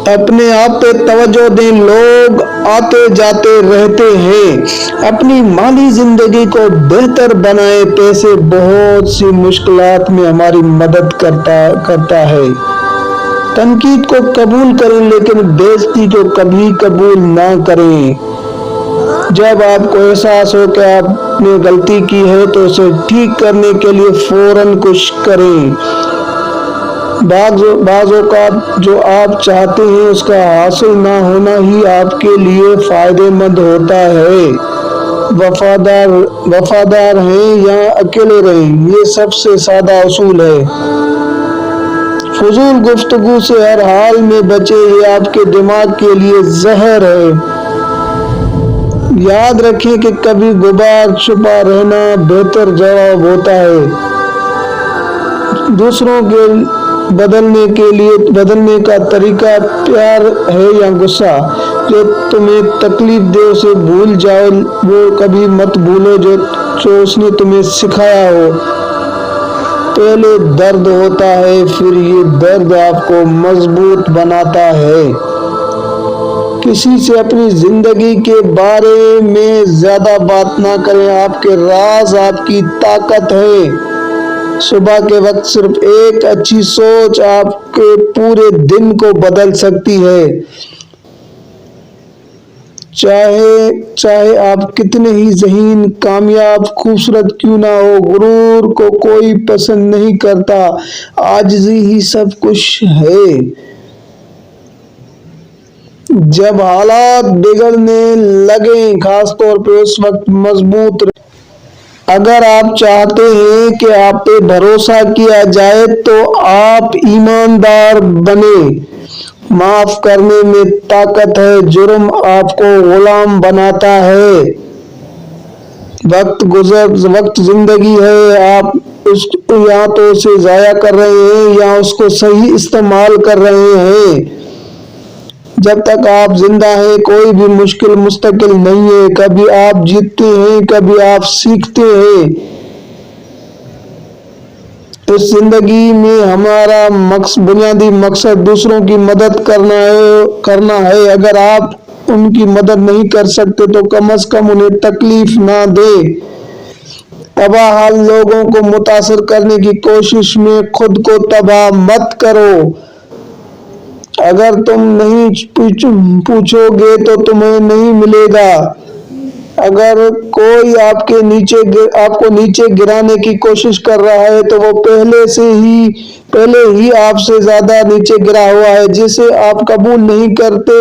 اپنے آپ پہ توجہ دیں، لوگ آتے جاتے رہتے ہیں۔ اپنی مالی زندگی کو بہتر بنائیں۔ پیسے بہت سی مشکلات میں ہماری مدد کرتا ہے۔ تنقید کو قبول کریں لیکن بےعزتی کو کبھی قبول نہ کریں۔ جب آپ کو احساس ہو کہ آپ نے غلطی کی ہے تو اسے ٹھیک کرنے کے لیے فوراً کوشش کریں۔ بعض اوقات جو آپ چاہتے ہیں اس کا حاصل نہ ہونا ہی آپ کے لیے فائدہ مند ہوتا ہے۔ وفادار ہیں یا اکیلے رہیں، یہ سب سے سادہ اصول ہے۔ فضول گفتگو سے ہر حال میں بچیں، یہ آپ کے دماغ کے لیے زہر ہے۔ یاد رکھیں کہ کبھی غبار چھپا رہنا بہتر جواب ہوتا ہے۔ دوسروں کے بدلنے کا طریقہ پیار ہے یا غصہ؟ جو تمہیں تکلیف دے اسے بھول جاؤ، وہ کبھی مت بھولو جو اس نے تمہیں سکھایا ہو۔ پہلے درد ہوتا ہے، پھر یہ درد آپ کو مضبوط بناتا ہے۔ کسی سے اپنی زندگی کے بارے میں زیادہ بات نہ کریں، آپ کے راز آپ کی طاقت ہے۔ صبح کے وقت صرف ایک اچھی سوچ آپ کے پورے دن کو بدل سکتی ہے۔ چاہے آپ کتنے ہی ذہین، کامیاب، خوبصورت کیوں نہ ہو، غرور کو کوئی پسند نہیں کرتا، عاجزی ہی سب کچھ ہے۔ جب حالات بگڑنے لگیں، خاص طور پہ اس وقت مضبوط رہیں۔ اگر آپ چاہتے ہیں کہ آپ پہ بھروسہ کیا جائے تو آپ ایماندار بنیں۔ معاف کرنے میں طاقت ہے، جرم آپ کو غلام بناتا ہے۔ وقت زندگی ہے، آپ یا تو اسے ضائع کر رہے ہیں یا اس کو صحیح استعمال کر رہے ہیں۔ جب تک آپ زندہ ہیں کوئی بھی مشکل مستقل نہیں ہے۔ کبھی آپ جیتتے ہیں، کبھی آپ سیکھتے ہیں۔ اس زندگی میں ہمارا بنیادی مقصد دوسروں کی مدد کرنا ہے۔ اگر آپ ان کی مدد نہیں کر سکتے تو کم از کم انہیں تکلیف نہ دیں۔ تباہ حال لوگوں کو متاثر کرنے کی کوشش میں خود کو تباہ مت کرو۔ اگر تم نہیں پوچھو گے تو تمہیں نہیں ملے گا۔ اگر کوئی آپ کو نیچے گرانے کی کوشش کر رہا ہے تو وہ پہلے ہی آپ سے زیادہ نیچے گرا ہوا ہے۔ جسے آپ قبول نہیں کرتے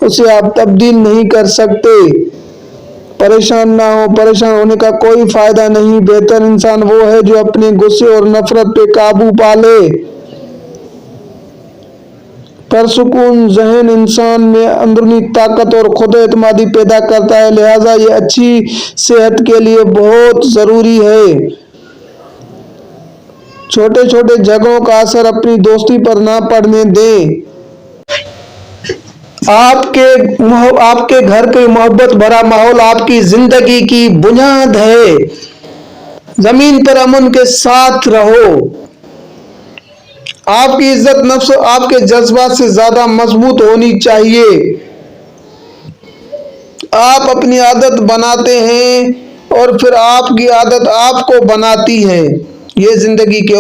اسے آپ تبدیل نہیں کر سکتے۔ پریشان نہ ہو، پریشان ہونے کا کوئی فائدہ نہیں۔ بہتر انسان وہ ہے جو اپنے غصے اور نفرت پہ قابو پا لے۔ پرسکون ذہن انسان میں اندرونی طاقت اور خود اعتمادی پیدا کرتا ہے، لہذا یہ اچھی صحت کے لیے بہت ضروری ہے۔ چھوٹے چھوٹے جھگڑوں کا اثر اپنی دوستی پر نہ پڑنے دیں۔ آپ کے گھر کا محبت بھرا ماحول آپ کی زندگی کی بنیاد ہے۔ زمین پر امن کے ساتھ رہو۔ آپ کی عزت نفس آپ کے جذبات سے زیادہ مضبوط ہونی چاہیے۔ آپ اپنی عادت بناتے ہیں اور پھر آپ کی عادت آپ کو بناتی ہے۔ یہ زندگی کے